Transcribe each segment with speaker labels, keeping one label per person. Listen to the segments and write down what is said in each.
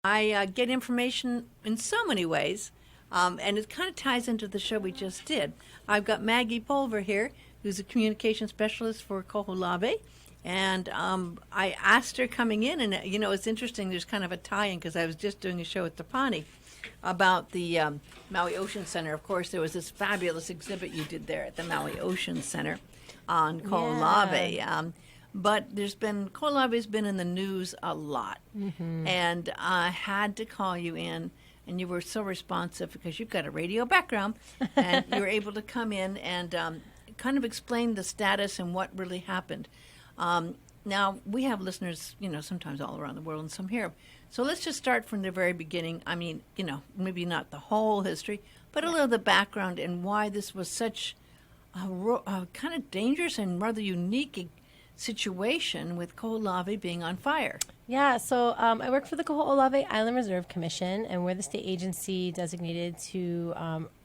Speaker 1: I get information in so many ways, and it kind of ties into the show we just did. I've got Maggie Pulver here, who's a communication specialist for Kaho'olawe. And I asked her coming in, and it's interesting. There's kind of a tie-in because I was just doing a show at Tapani about the Maui Ocean Center. Of course, there was this fabulous exhibit you did there at the Maui Ocean Center on Kaho'olawe.
Speaker 2: Yeah.
Speaker 1: But Kaho'olawe's been in the news a lot.
Speaker 2: Mm-hmm.
Speaker 1: And I had to call you in, and you were so responsive because you've got a radio background, and you were able to come in and kind of explain the status and what really happened. Now, we have listeners, sometimes all around the world and some here. So let's just start from the very beginning. I mean, maybe not the whole history, but a little of the background and why this was such a kind of dangerous and rather unique situation with Kaho'olawe being on fire.
Speaker 2: Yeah, so I work for the Kaho'olawe Island Reserve Commission, and we're the state agency designated to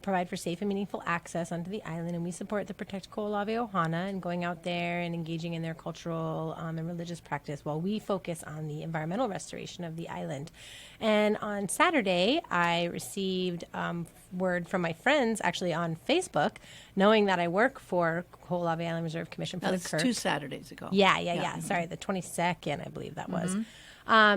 Speaker 2: provide for safe and meaningful access onto the island, and we support the Protect Kaho'olawe Ohana and going out there and engaging in their cultural and religious practice while we focus on the environmental restoration of the island. And on Saturday, I received word from my friends actually on Facebook, knowing that I work for Kaho'olawe Island Reserve Commission for the
Speaker 1: That's
Speaker 2: Kirk.
Speaker 1: 2 Saturdays ago.
Speaker 2: Yeah. Sorry, the 22nd, I believe that was.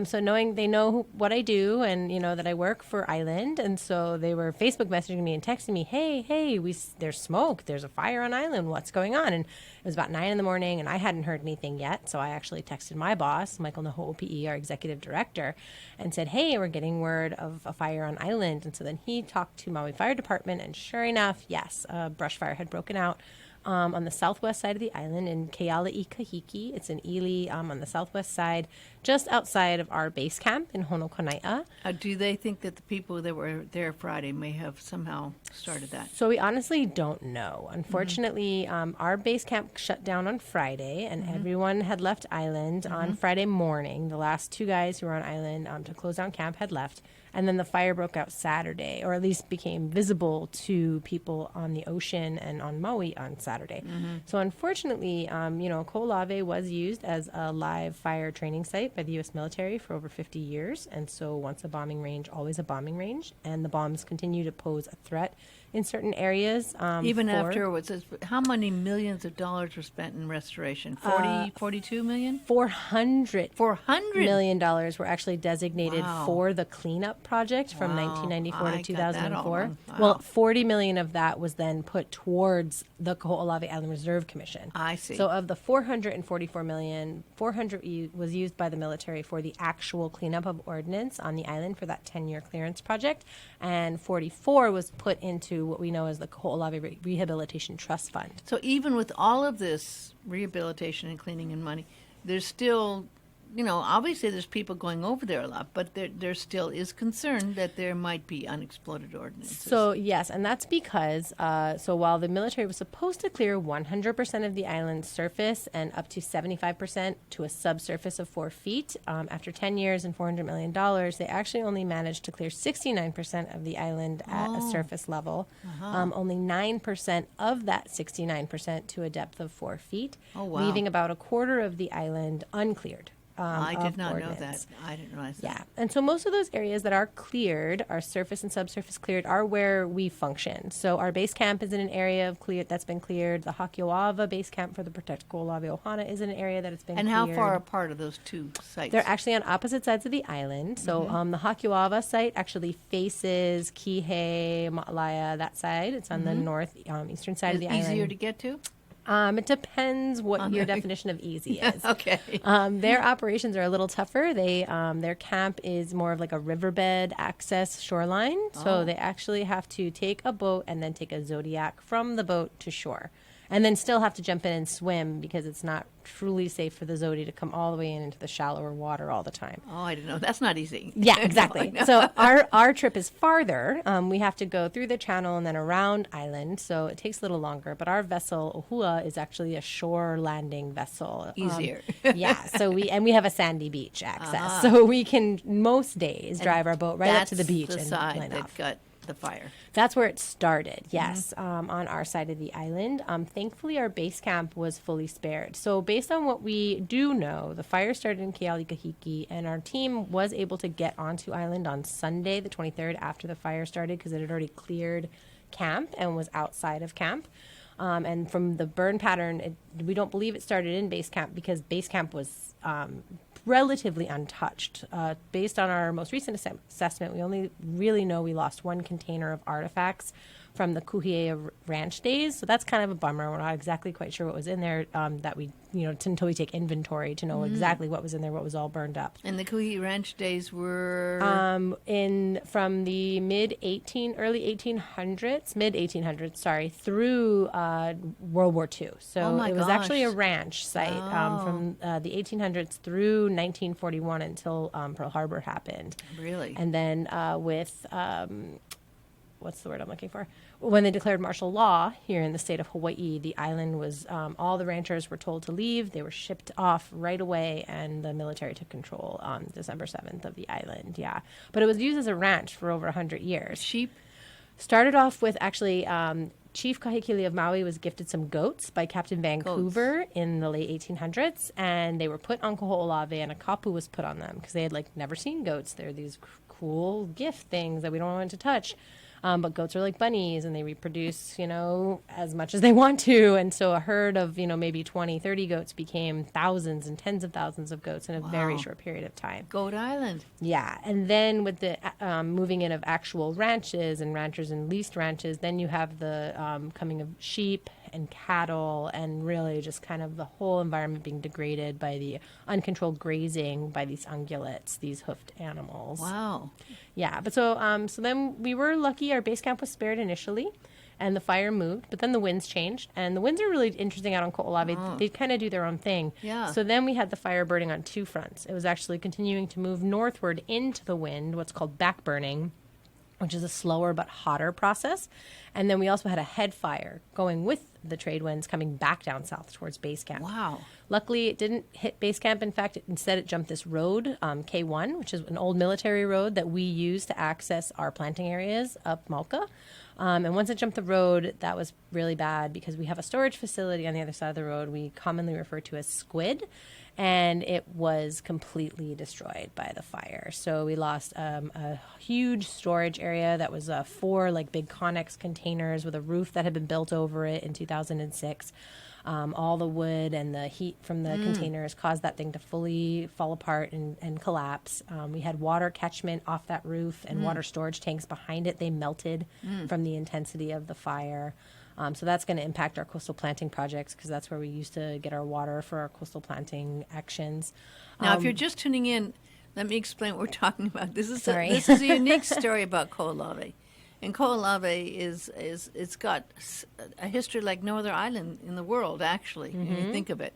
Speaker 2: So knowing they know what I do and, that I work for Island. And so they were Facebook messaging me and texting me, hey, there's smoke. There's a fire on Island. What's going on? And it was about 9 a.m. and I hadn't heard anything yet. So I actually texted my boss, Michael Naho'opi'i, our executive director, and said, hey, we're getting word of a fire on Island. And so then he talked to Maui Fire Department. And sure enough, yes, a brush fire had broken out on the southwest side of the island in Keala'i Kahiki. It's in Ely on the southwest side, just outside of our base camp in Honokona'a.
Speaker 1: Do they think that the people that were there Friday may have somehow started that?
Speaker 2: So we honestly don't know. Unfortunately, our base camp shut down on Friday, and everyone had left island on Friday morning. The last 2 guys who were on island to close down camp had left. And then the fire broke out Saturday, or at least became visible to people on the ocean and on Maui on Saturday. So unfortunately, Kaho'olawe was used as a live fire training site by the U.S. military for over 50 years. And so once a bombing range, always a bombing range. And the bombs continue to pose a threat in certain areas.
Speaker 1: Even afterwards, how many millions of dollars were spent in restoration? 42 million?
Speaker 2: $400
Speaker 1: $400
Speaker 2: million were actually designated
Speaker 1: Wow.
Speaker 2: for the cleanup project from
Speaker 1: Wow.
Speaker 2: 1994
Speaker 1: I
Speaker 2: to
Speaker 1: got that
Speaker 2: 2004.
Speaker 1: all wrong. Wow.
Speaker 2: Well, 40 million of that was then put towards the Kaho'olawe Island Reserve Commission.
Speaker 1: I see.
Speaker 2: So of the 444 million, 400 was used by the military for the actual cleanup of ordnance on the island for that 10-year clearance project, and 44 was put into what we know as the Kaho'olawe Rehabilitation Trust Fund.
Speaker 1: So even with all of this rehabilitation and cleaning and money, there's still, obviously there's people going over there a lot, but there still is concern that there might be unexploded ordnances.
Speaker 2: So, yes, and that's because, while the military was supposed to clear 100% of the island's surface and up to 75% to a subsurface of 4 feet, after 10 years and $400 million, they actually only managed to clear 69% of the island at a surface level, only 9% of that 69% to a depth of 4 feet, leaving about a quarter of the island uncleared.
Speaker 1: I did not
Speaker 2: ordnance.
Speaker 1: know that. I didn't realize that.
Speaker 2: Yeah, and so most of those areas that are cleared, are surface and subsurface cleared, are where we function. So our base camp is in an area of that's been cleared. The Hakeoawa base camp for the Protect Kaho'olawe Ohana is in an area that it's been
Speaker 1: And
Speaker 2: cleared.
Speaker 1: how far apart are those 2 sites?
Speaker 2: They're actually on opposite sides of the island. So the Hakeoawa site actually faces Kihei, Ma'alaya, that side. It's on the north eastern side of the island.
Speaker 1: Easier to get to?
Speaker 2: It depends what your definition of easy is.
Speaker 1: Okay.
Speaker 2: Their operations are a little tougher. They their camp is more of like a riverbed access shoreline. So they actually have to take a boat and then take a Zodiac from the boat to shore. And then still have to jump in and swim because it's not truly safe for the Zodi to come all the way into the shallower water all the time.
Speaker 1: Oh, I didn't know. That's not easy.
Speaker 2: Yeah, exactly.
Speaker 1: No.
Speaker 2: So our trip is farther. We have to go through the channel and then around island, so it takes a little longer. But our vessel, Ohua, is actually a shore landing vessel.
Speaker 1: Easier.
Speaker 2: Yeah, so we have a sandy beach access. So we can most days drive our boat right up to the beach
Speaker 1: the
Speaker 2: and
Speaker 1: side
Speaker 2: line
Speaker 1: that
Speaker 2: off.
Speaker 1: got the fire.
Speaker 2: That's where it started, yes, on our side of the island. Thankfully, our base camp was fully spared. So based on what we do know, the fire started in Kealikahiki, and our team was able to get onto island on Sunday, the 23rd, after the fire started, because it had already cleared camp and was outside of camp. And from the burn pattern, we don't believe it started in base camp because base camp was relatively untouched. Based on our most recent assessment, we only really know we lost one container of artifacts from the Kuhiea ranch days. So that's kind of a bummer. We're not exactly quite sure what was in there that we, until we take inventory to know exactly what was in there, what was all burned up.
Speaker 1: And the Kuhiea ranch days were?
Speaker 2: From the mid 1800s, sorry, through World War II. So it was actually a ranch site from the 1800s through 1941 until Pearl Harbor happened.
Speaker 1: Really?
Speaker 2: And then with what's the word I'm looking for? When they declared martial law here in the state of Hawaii, the island was, all the ranchers were told to leave. They were shipped off right away, and the military took control on December 7th of the island, yeah. But it was used as a ranch for over 100 years.
Speaker 1: Sheep?
Speaker 2: Started off with, actually, Chief Kahekili of Maui was gifted some goats by Captain Vancouver in the late 1800s, and they were put on Kaho'olawe, and a kapu was put on them because they had, never seen goats. They're these cool gift things that we don't want to touch. But goats are like bunnies, and they reproduce, as much as they want to. And so a herd of, maybe 20, 30 goats became thousands and tens of thousands of goats in a very short period of time.
Speaker 1: Goat Island.
Speaker 2: Yeah. And then with the moving in of actual ranches and ranchers and leased ranches, then you have the coming of sheep and cattle, and really just kind of the whole environment being degraded by the uncontrolled grazing by these ungulates, these hoofed animals.
Speaker 1: Wow.
Speaker 2: Yeah, but so then we were lucky. Our base camp was spared initially, and the fire moved, but then the winds changed, and the winds are really interesting out on Kaho'olawe. They kind of do their own thing.
Speaker 1: Yeah.
Speaker 2: So then we had the fire burning on two fronts. It was actually continuing to move northward into the wind, what's called back burning, which is a slower but hotter process. And then we also had a head fire going with the trade winds coming back down south towards base camp.
Speaker 1: Wow.
Speaker 2: Luckily, it didn't hit base camp. In fact, instead it jumped this road, K1, which is an old military road that we use to access our planting areas up Malka. And once it jumped the road, that was really bad because we have a storage facility on the other side of the road we commonly refer to as Squid. And it was completely destroyed by the fire. So we lost a huge storage area that was 4 big Connex containers with a roof that had been built over it in 2006. All the wood and the heat from the containers caused that thing to fully fall apart and collapse. We had water catchment off that roof and water storage tanks behind it. They melted from the intensity of the fire. So that's going to impact our coastal planting projects because that's where we used to get our water for our coastal planting actions.
Speaker 1: Now, if you're just tuning in, let me explain what we're talking about. This is
Speaker 2: Sorry.
Speaker 1: this is a unique story about Kaho'olawe. And Kaho'olawe it's got a history like no other island in the world, actually, when you think of it.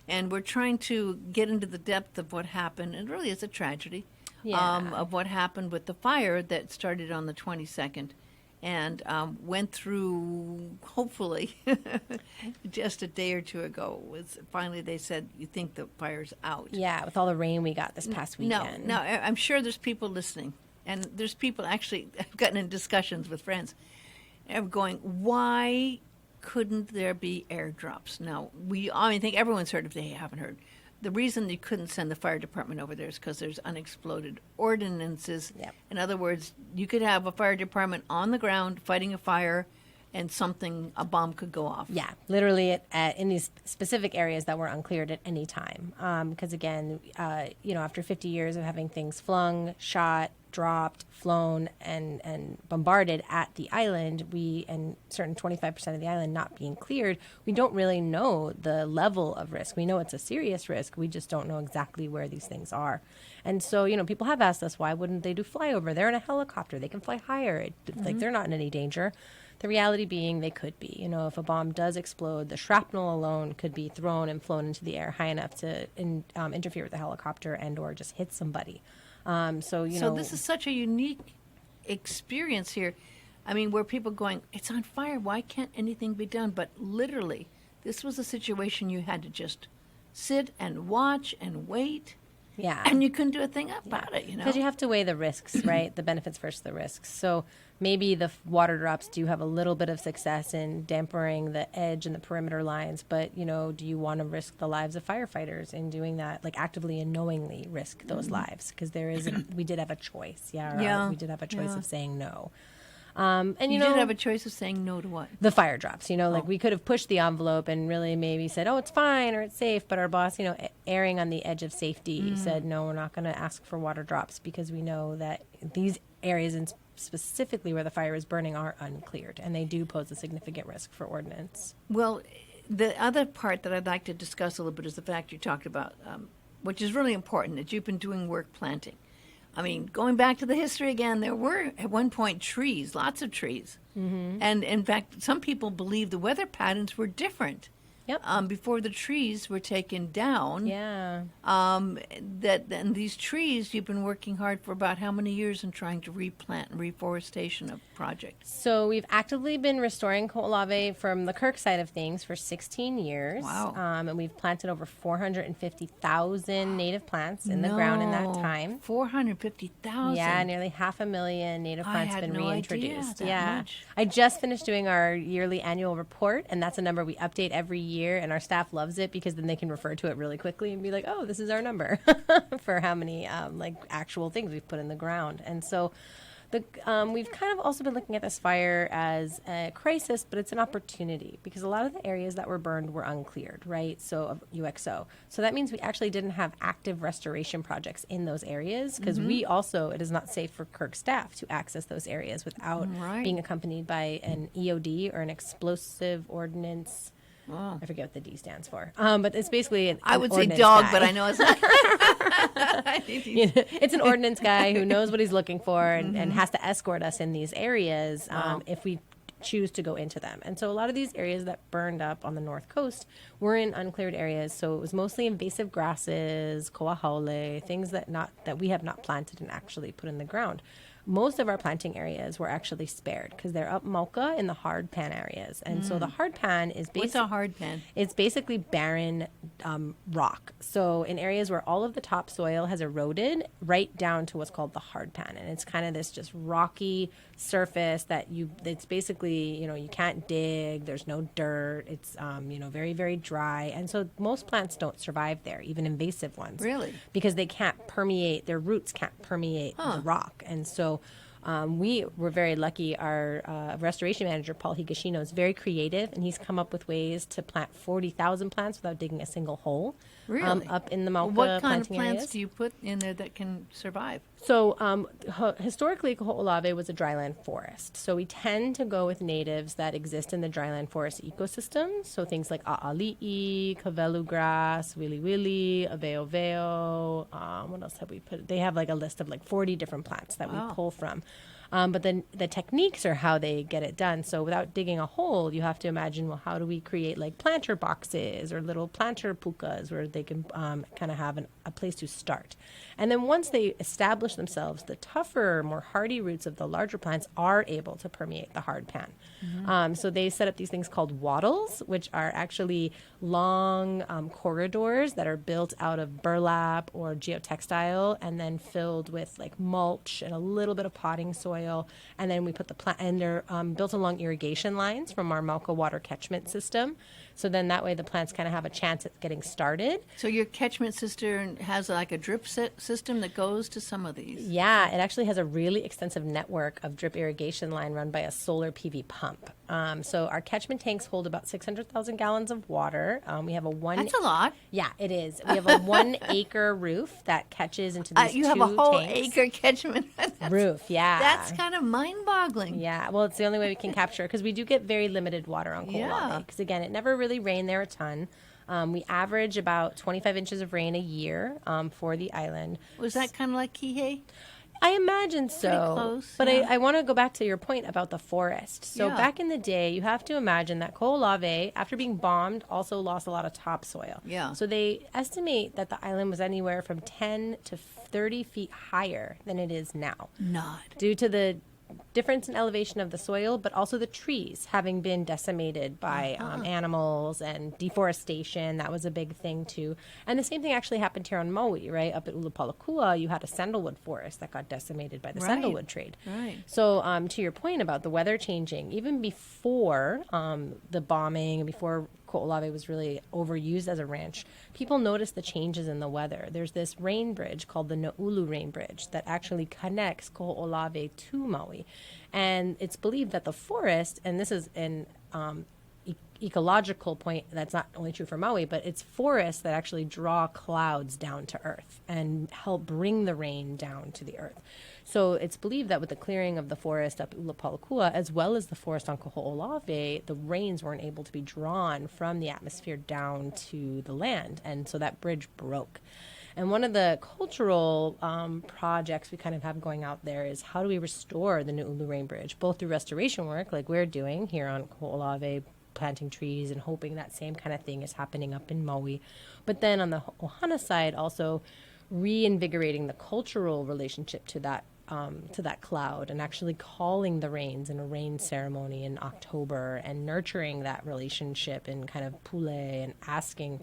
Speaker 1: And we're trying to get into the depth of what happened, and really it's a tragedy, of what happened with the fire that started on the 22nd. And went through, hopefully, just a day or two ago. Finally, they said, you think the fire's out.
Speaker 2: Yeah, with all the rain we got this past weekend.
Speaker 1: No, I'm sure there's people listening. And there's people actually, I've gotten in discussions with friends, and going, why couldn't there be airdrops? Now, I think everyone's heard if they haven't heard. The reason they couldn't send the fire department over there is because there's unexploded ordinances.
Speaker 2: Yep.
Speaker 1: In other words, you could have a fire department on the ground fighting a fire, and a bomb could go off.
Speaker 2: Yeah, literally in these specific areas that were uncleared at any time. Because again, after 50 years of having things flung, shot, dropped, flown, and bombarded at the island, and certain 25% of the island not being cleared, we don't really know the level of risk. We know it's a serious risk. We just don't know exactly where these things are. And so, people have asked us, why wouldn't they do flyover? They're in a helicopter. They can fly higher. They're not in any danger. The reality being they could be. If a bomb does explode, the shrapnel alone could be thrown and flown into the air high enough to interfere with the helicopter and or just hit somebody. So
Speaker 1: this is such a unique experience here. I mean, where people going, it's on fire. Why can't anything be done? But literally, this was a situation you had to just sit and watch and wait.
Speaker 2: Yeah.
Speaker 1: And you couldn't do a thing about it, you know.
Speaker 2: Because you have to weigh the risks, right? The benefits versus the risks. So maybe the water drops do have a little bit of success in dampening the edge and the perimeter lines, but, you know, do you want to risk the lives of firefighters in doing that, like actively and knowingly risk those lives? Because we did have a choice, we did have a choice of saying no. And
Speaker 1: you did have a choice of saying no to what?
Speaker 2: The fire drops, you know, like we could have pushed the envelope and really maybe said, oh, it's fine or it's safe. But our boss, you know, erring on the edge of safety, said, no, we're not going to ask for water drops because we know that these areas, and specifically where the fire is burning, are uncleared. And they do pose a significant risk for ordnance.
Speaker 1: Well, the other part that I'd like to discuss a little bit is the fact you talked about, which is really important, that you've been doing work planting. I mean, going back to the history again, there were at one point trees, lots of trees. Mm-hmm. And in fact, some people believe the weather patterns were different.
Speaker 2: Yep.
Speaker 1: Before the trees were taken down.
Speaker 2: Yeah.
Speaker 1: And these trees, you've been working hard for about how many years in trying to replant and reforestation of projects?
Speaker 2: So we've actively been restoring Kaho'olawe from the Kirk side of things for 16 years.
Speaker 1: Wow.
Speaker 2: And we've planted over 450,000 native plants in the ground in that time.
Speaker 1: 450,000?
Speaker 2: Yeah, nearly 500,000 native plants have been
Speaker 1: Idea
Speaker 2: reintroduced.
Speaker 1: that much.
Speaker 2: I just finished doing our yearly annual report, and that's a number we update every year, and our staff loves it because then they can refer to it really quickly and be like, oh, this is our number for how many like actual things we've put in the ground. And so we've kind of also been looking at this fire as a crisis, but it's an opportunity because a lot of the areas that were burned were uncleared, right? So of UXO. So that means we actually didn't have active restoration projects in those areas because it is not safe for Kirk staff to access those areas without being accompanied by an EOD or an explosive ordnance.
Speaker 1: Oh.
Speaker 2: I forget what the D stands for. But it's basically an
Speaker 1: I would say
Speaker 2: ordnance
Speaker 1: dog,
Speaker 2: guy.
Speaker 1: but I know it's not.
Speaker 2: It's an ordnance guy who knows what he's looking for and has to escort us in these areas if we choose to go into them. And so a lot of these areas that burned up on the North Coast were in uncleared areas. So it was mostly invasive grasses, Kaho'olawe, things that we have not planted and actually put in the ground. Most of our planting areas were actually spared because they're up Mauka in the hard pan areas. And so the hard pan is basically...
Speaker 1: What's a hard pan?
Speaker 2: It's basically barren rock. So in areas where all of the topsoil has eroded right down to what's called the hard pan. And it's kind of this just rocky surface it's basically, you know, you can't dig, there's no dirt, it's, very, very dry. And so most plants don't survive there, even invasive ones.
Speaker 1: Really?
Speaker 2: Because they can't permeate, their roots can't permeate the rock. And so we were very lucky. Our restoration manager, Paul Higashino, is very creative, and he's come up with ways to plant 40,000 plants without digging a single hole.
Speaker 1: Really?
Speaker 2: Up in the Mauka
Speaker 1: What kind of
Speaker 2: planting
Speaker 1: plants
Speaker 2: areas.
Speaker 1: do you put in there that can survive?
Speaker 2: So historically, Kaho'olawe was a dryland forest. So we tend to go with natives that exist in the dryland forest ecosystem. So things like a'ali'i, kavelu grass, wili wili, aveo veo. What else have we put? They have like a list of like 40 different plants that we pull from. But then the techniques are how they get it done. So without digging a hole, you have to imagine, well, how do we create like planter boxes or little planter pukas where they can kind of have a place to start. And then once they establish themselves, the tougher, more hardy roots of the larger plants are able to permeate the hard pan. So they set up these things called wattles, which are actually long corridors that are built out of burlap or geotextile and then filled with like mulch and a little bit of potting soil. And then we put the plant, and they're built along irrigation lines from our Mauka water catchment system. So then that way the plants kind of have a chance at getting started.
Speaker 1: So your catchment system has like a drip system that goes to some of these?
Speaker 2: Yeah, it actually has a really extensive network of drip irrigation line run by a solar PV pump. So our catchment tanks hold about 600,000 gallons of water. We have
Speaker 1: That's a lot.
Speaker 2: Yeah, it is. We have a 1 acre roof that catches into these
Speaker 1: You
Speaker 2: two
Speaker 1: have a whole
Speaker 2: tanks.
Speaker 1: acre catchment
Speaker 2: Roof, yeah.
Speaker 1: That's kind of mind-boggling.
Speaker 2: Yeah, well, it's the only way we can capture because we do get very limited water on Kaho'olawe.
Speaker 1: Yeah.
Speaker 2: Because again, it never really rained there a ton. We average about 25 inches of rain a year for the island.
Speaker 1: Was that kind of like Kihei?
Speaker 2: I imagine so.
Speaker 1: Pretty close,
Speaker 2: But
Speaker 1: yeah.
Speaker 2: I want to go back to your point about the forest. So
Speaker 1: Yeah.
Speaker 2: back in the day, you have to imagine that Kaho'olawe, after being bombed, also lost a lot of topsoil.
Speaker 1: Yeah.
Speaker 2: So they estimate that the island was anywhere from 10 to 30 feet higher than it is now.
Speaker 1: Not.
Speaker 2: Due to the difference in elevation of the soil, but also the trees having been decimated by animals and deforestation. That was a big thing too. And the same thing actually happened here on Maui, right? Up at Ulupalakua, you had a sandalwood forest that got decimated by the sandalwood trade.
Speaker 1: Right.
Speaker 2: So to your point about the weather changing, even before the bombing, before Kaho'olawe was really overused as a ranch, people noticed the changes in the weather. There's this rain bridge called the Na'ulu Rain Bridge that actually connects Kaho'olawe to Maui. And it's believed that the forest, and this is an ecological point that's not only true for Maui, but it's forests that actually draw clouds down to earth and help bring the rain down to the earth. So it's believed that with the clearing of the forest up Ulupalakua, as well as the forest on Kaho'olawe, the rains weren't able to be drawn from the atmosphere down to the land. And so that bridge broke. And one of the cultural projects we kind of have going out there is how do we restore the Na'ulu Rain Bridge, both through restoration work like we're doing here on Kaho'olawe, planting trees and hoping that same kind of thing is happening up in Maui. But then on the Ohana side, also reinvigorating the cultural relationship to that cloud and actually calling the rains in a rain ceremony in October and nurturing that relationship in kind of pule and asking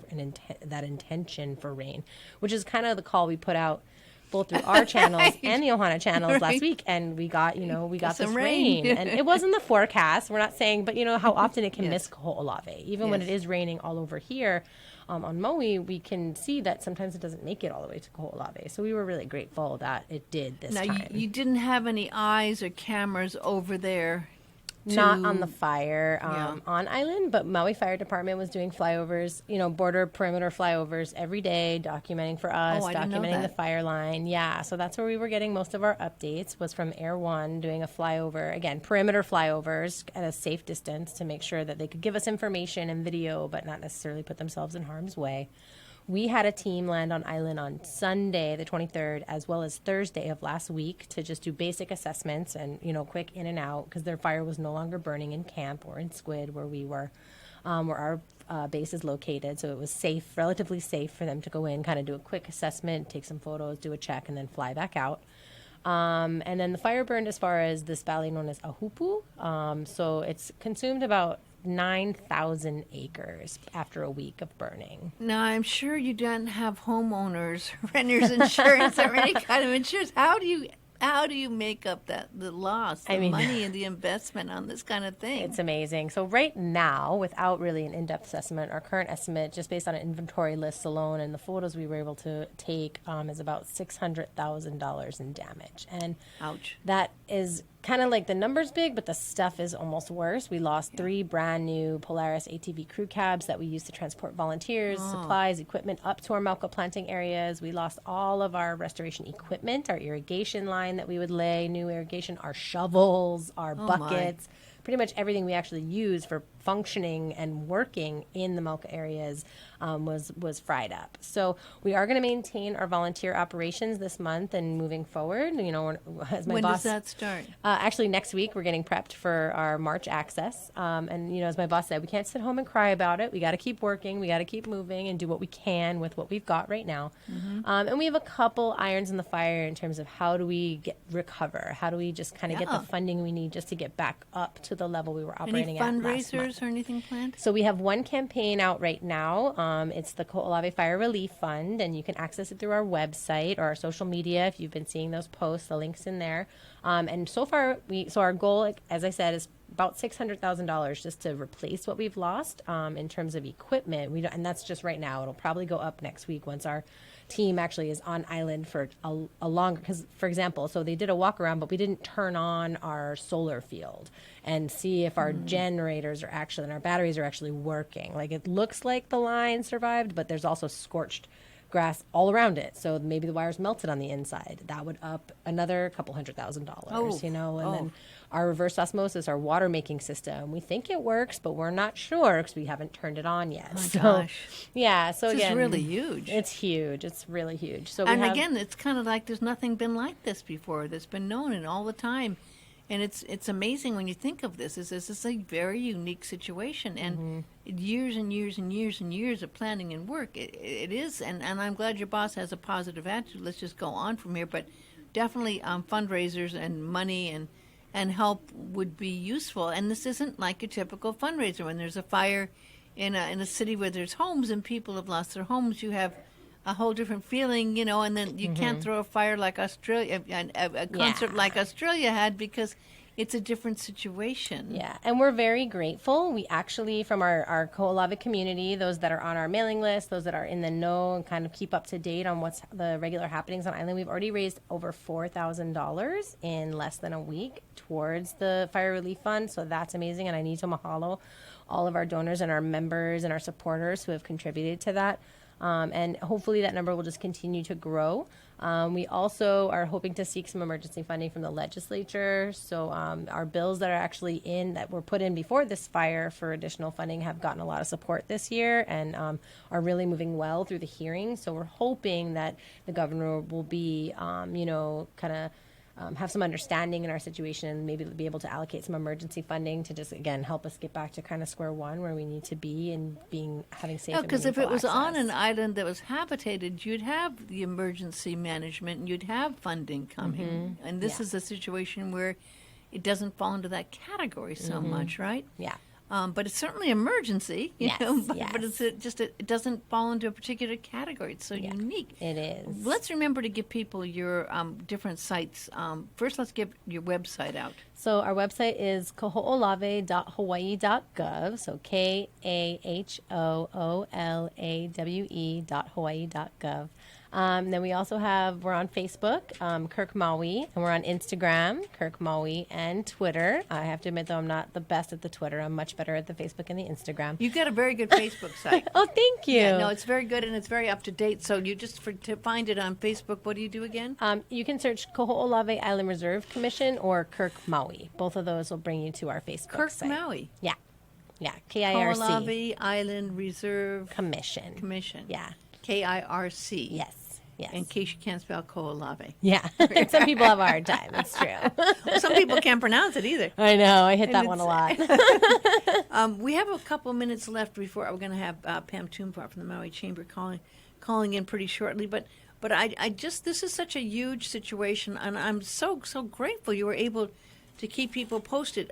Speaker 2: that intention for rain, which is kind of the call we put out both through our channels and the Ohana channels last week. And we got this rain. And it wasn't the forecast. We're not saying, but how often it can miss Kaho'olawe. Even when it is raining all over here on Maui, we can see that sometimes it doesn't make it all the way to Kaho'olawe. So we were really grateful that it did this time.
Speaker 1: Now, you didn't have any eyes or cameras over there?
Speaker 2: Not on the fire on island, but Maui Fire Department was doing flyovers, border perimeter flyovers every day, documenting for us, documenting the fire line. Yeah, so that's where we were getting most of our updates, was from Air One doing a flyover, again, perimeter flyovers at a safe distance to make sure that they could give us information and video, but not necessarily put themselves in harm's way. We had a team land on island on Sunday, the 23rd, as well as Thursday of last week to just do basic assessments and, quick in and out because their fire was no longer burning in camp or in Squid where we were, where our base is located. So it was safe, relatively safe for them to go in, kind of do a quick assessment, take some photos, do a check, and then fly back out. And then the fire burned as far as this valley known as Ahupu. So it's consumed about 9,000 acres after a week of burning.
Speaker 1: Now, I'm sure you don't have homeowners, renters insurance, or any kind of insurance. How do you make up the loss, the money and the investment on this kind of thing?
Speaker 2: It's amazing. So right now, without really an in-depth assessment, our current estimate, just based on an inventory list alone and the photos we were able to take, is about $600,000 in damage. And
Speaker 1: ouch.
Speaker 2: That is kind of like the number's big, but the stuff is almost worse. We lost 3 brand new Polaris ATV crew cabs that we used to transport volunteers, supplies, equipment up to our Mauka planting areas. We lost all of our restoration equipment, our irrigation line that we would lay, new irrigation, our shovels, our buckets. Pretty much everything we actually use for functioning and working in the Mauka areas was fried up. So we are going to maintain our volunteer operations this month and moving forward. As my
Speaker 1: when
Speaker 2: boss,
Speaker 1: does that start?
Speaker 2: Actually, next week we're getting prepped for our March access. And as my boss said, we can't sit home and cry about it. We got to keep working. We got to keep moving and do what we can with what we've got right now. Mm-hmm. And we have a couple irons in the fire in terms of how do we recover? How do we just kind of get the funding we need just to get back up to the level we were operating at last month?
Speaker 1: Any fundraisers or anything planned?
Speaker 2: So we have one campaign out right now. It's the Kaho'olawe Fire Relief Fund, and you can access it through our website or our social media if you've been seeing those posts. The link's in there. And so far, our goal, as I said, is about $600,000 just to replace what we've lost in terms of equipment. And that's just right now. It'll probably go up next week once our team actually is on island for a longer, because for example, so they did a walk around, but we didn't turn on our solar field and see if our generators are actually, and our batteries are actually working. Like it looks like the line survived, but there's also scorched grass all around it. So maybe the wires melted on the inside. That would up another couple $100,000, and then our reverse osmosis, our water making system, we think it works, but we're not sure because we haven't turned it on yet.
Speaker 1: Oh my gosh.
Speaker 2: Yeah. So
Speaker 1: this
Speaker 2: again,
Speaker 1: is really huge.
Speaker 2: It's huge. It's really huge. So
Speaker 1: again, it's kind of like there's nothing been like this before that's been known and all the time. And it's amazing when you think of this. This is a very unique situation, and years and years and years and years of planning and work. It is, and I'm glad your boss has a positive attitude. Let's just go on from here. But definitely fundraisers and money and and help would be useful. And this isn't like a typical fundraiser. When there's a fire in a city where there's homes and people have lost their homes, you have a whole different feeling, and then you can't throw a fire like Australia, a concert like Australia had, because it's a different situation.
Speaker 2: Yeah, and we're very grateful. We actually, from our Kaho'olawe community, those that are on our mailing list, those that are in the know and kind of keep up to date on what's the regular happenings on island, we've already raised over $4,000 in less than a week towards the fire relief fund. So that's amazing, and I need to mahalo all of our donors and our members and our supporters who have contributed to that. And hopefully that number will just continue to grow. We also are hoping to seek some emergency funding from the legislature. So our bills that are actually that were put in before this fire for additional funding have gotten a lot of support this year and are really moving well through the hearing. So we're hoping that the governor will be, kind of have some understanding in our situation and maybe be able to allocate some emergency funding to just, again, help us get back to kind of square one where we need to be and having safe and
Speaker 1: because if it was
Speaker 2: meaningful
Speaker 1: on
Speaker 2: access.
Speaker 1: an island that was habitated, you'd have the emergency management and you'd have funding coming. And this is a situation where it doesn't fall into that category so much, right?
Speaker 2: Yeah.
Speaker 1: But it's certainly emergency,
Speaker 2: Yes,
Speaker 1: but
Speaker 2: yes.
Speaker 1: it's it doesn't fall into a particular category. It's so unique.
Speaker 2: It is.
Speaker 1: Let's remember to give people your different sites. First, let's give your website out.
Speaker 2: So our website is kaho'olawe.hawaii.gov. So KAHOOLAWE.hawaii.gov. Then we also we're on Facebook, Kirk Maui, and we're on Instagram, Kirk Maui, and Twitter. I have to admit, though, I'm not the best at the Twitter. I'm much better at the Facebook and the Instagram.
Speaker 1: You've got a very good Facebook site.
Speaker 2: Oh, thank you.
Speaker 1: Yeah, no, it's very good and it's very up to date. So you just to find it on Facebook, what do you do again?
Speaker 2: You can search Kaho'olawe Island Reserve Commission or Kirk Maui. Both of those will bring you to our Facebook
Speaker 1: Kirk
Speaker 2: site.
Speaker 1: Maui.
Speaker 2: Yeah. KIRC.
Speaker 1: Kaho'olawe Island Reserve
Speaker 2: Commission. Yeah.
Speaker 1: KIRC.
Speaker 2: Yes.
Speaker 1: In case you can't spell Kaho'olawe.
Speaker 2: Yeah. Some people have a hard time. It's true.
Speaker 1: Well, some people can't pronounce it either.
Speaker 2: I know. I hit
Speaker 1: And
Speaker 2: that one a lot.
Speaker 1: We have a couple minutes left before we're going to have Pam Toonpar from the Maui Chamber calling in pretty shortly. But I just, this is such a huge situation, and I'm so grateful you were able to keep people posted.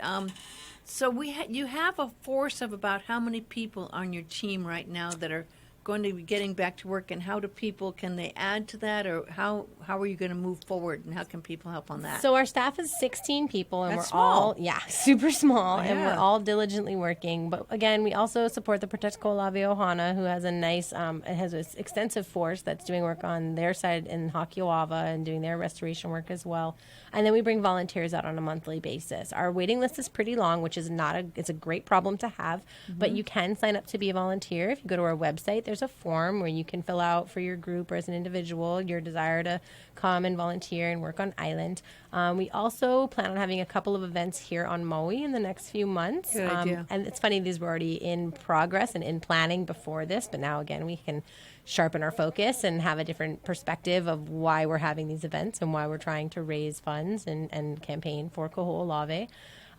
Speaker 1: So you have a force of about how many people on your team right now that are going to be getting back to work, and can they add to that, or how are you going to move forward, and how can people help on that?
Speaker 2: So our staff is 16 people, and
Speaker 1: That's
Speaker 2: we're all
Speaker 1: small.
Speaker 2: super small, and
Speaker 1: Yeah.
Speaker 2: we're all diligently working. But again, we also support the Protect Kaho'olawe Ohana, who has has an extensive force that's doing work on their side in Hakeoawa and doing their restoration work as well. And then we bring volunteers out on a monthly basis. Our waiting list is pretty long, which is it's a great problem to have, but you can sign up to be a volunteer. If you go to our website, there's a form where you can fill out for your group or as an individual your desire to come and volunteer and work on island. We also plan on having a couple of events here on Maui in the next few months.
Speaker 1: Good idea.
Speaker 2: And it's funny, these were already in progress and in planning before this, but now again we can sharpen our focus and have a different perspective of why we're having these events and why we're trying to raise funds and campaign for Kaho'olawe.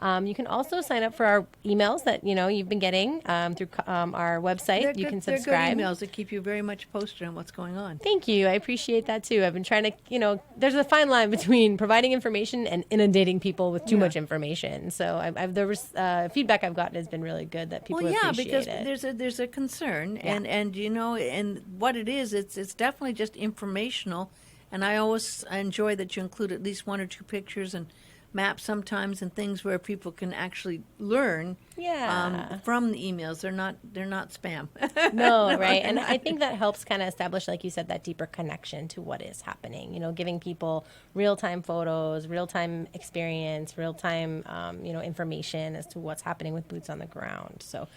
Speaker 2: You can also sign up for our emails that you've been getting through our website. You can subscribe.
Speaker 1: They're good emails that keep you very much posted on what's going on.
Speaker 2: Thank you. I appreciate that too. I've been trying to, there's a fine line between providing information and inundating people with too much information. So there was feedback I've gotten has been really good that people appreciate
Speaker 1: because
Speaker 2: it.
Speaker 1: there's a concern, and what it is, it's definitely just informational. And I always enjoy that you include at least one or two pictures and maps sometimes and things where people can actually learn from the emails. They're not spam.
Speaker 2: No, right. And I think that helps kind of establish, like you said, that deeper connection to what is happening, giving people real-time photos, real-time experience, real-time, information as to what's happening with boots on the ground. So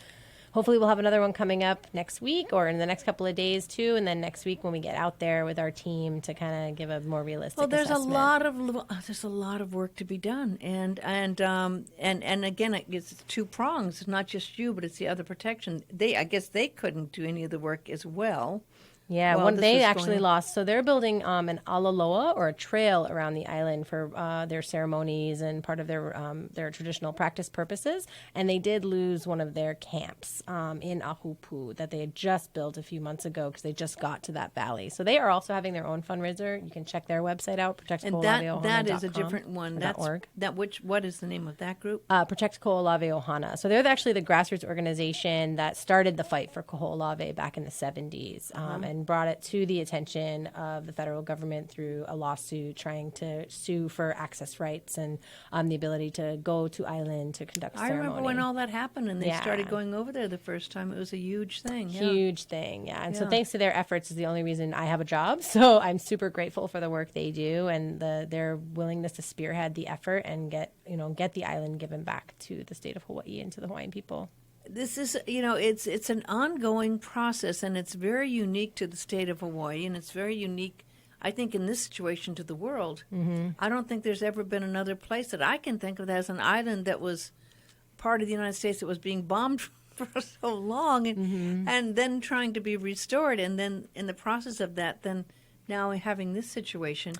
Speaker 2: hopefully we'll have another one coming up next week or in the next couple of days too, and then next week when we get out there with our team to kind of give a more realistic
Speaker 1: there's
Speaker 2: assessment.
Speaker 1: there's a lot of work to be done, and again, it's two prongs. It's not just you, but it's the other protection. I guess they couldn't do any of the work as well,
Speaker 2: Yeah,
Speaker 1: while
Speaker 2: one
Speaker 1: this
Speaker 2: they
Speaker 1: was
Speaker 2: actually
Speaker 1: going on?
Speaker 2: lost. So they're building an alaloa or a trail around the island for their ceremonies and part of their traditional practice purposes. And they did lose one of their camps in Ahupu that they had just built a few months ago because they just got to that valley. So they are also having their own fundraiser. You can check their website out,
Speaker 1: And that is a different one.
Speaker 2: .org.
Speaker 1: What is the name of that group?
Speaker 2: Protect Kaho'olawe Ohana. So they're actually the grassroots organization that started the fight for Kaho'olawe back in the 70s and brought it to the attention of the federal government through a lawsuit trying to sue for access rights and the ability to go to island to conduct
Speaker 1: I
Speaker 2: ceremony.
Speaker 1: remember when all that happened and they
Speaker 2: Yeah.
Speaker 1: started going over there the first time. It was a huge thing. Yeah.
Speaker 2: Huge thing, yeah. And so
Speaker 1: Yeah.
Speaker 2: thanks to their efforts is the only reason I have a job. So I'm super grateful for the work they do and their willingness to spearhead the effort and get the island given back to the state of Hawaii and to the Hawaiian people.
Speaker 1: This is, it's an ongoing process, and it's very unique to the state of Hawaii, and it's very unique, I think, in this situation to the world. Mm-hmm. I don't think there's ever been another place that I can think of that has an island that was part of the United States that was being bombed for so long, and then trying to be restored, and then in the process of that, then now having this situation.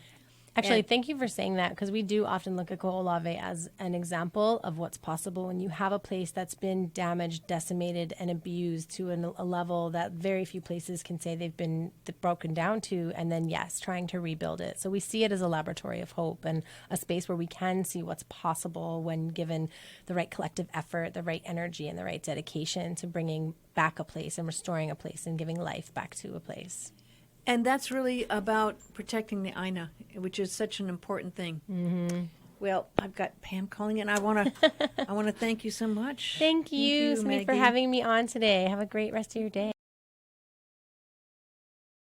Speaker 2: Actually,
Speaker 1: And-
Speaker 2: thank you for saying that because we do often look at Kaho'olawe as an example of what's possible when you have a place that's been damaged, decimated, and abused to a level that very few places can say they've been broken down to, and then, yes, trying to rebuild it. So we see it as a laboratory of hope and a space where we can see what's possible when given the right collective effort, the right energy, and the right dedication to bringing back a place and restoring a place and giving life back to a place.
Speaker 1: And that's really about protecting the Aina, which is such an important thing. Mm-hmm. Well, I've got Pam calling in. I want to thank you so much.
Speaker 2: Thank you, Sumi, for
Speaker 1: Maggie.
Speaker 2: having me on today. Have a great rest of your day.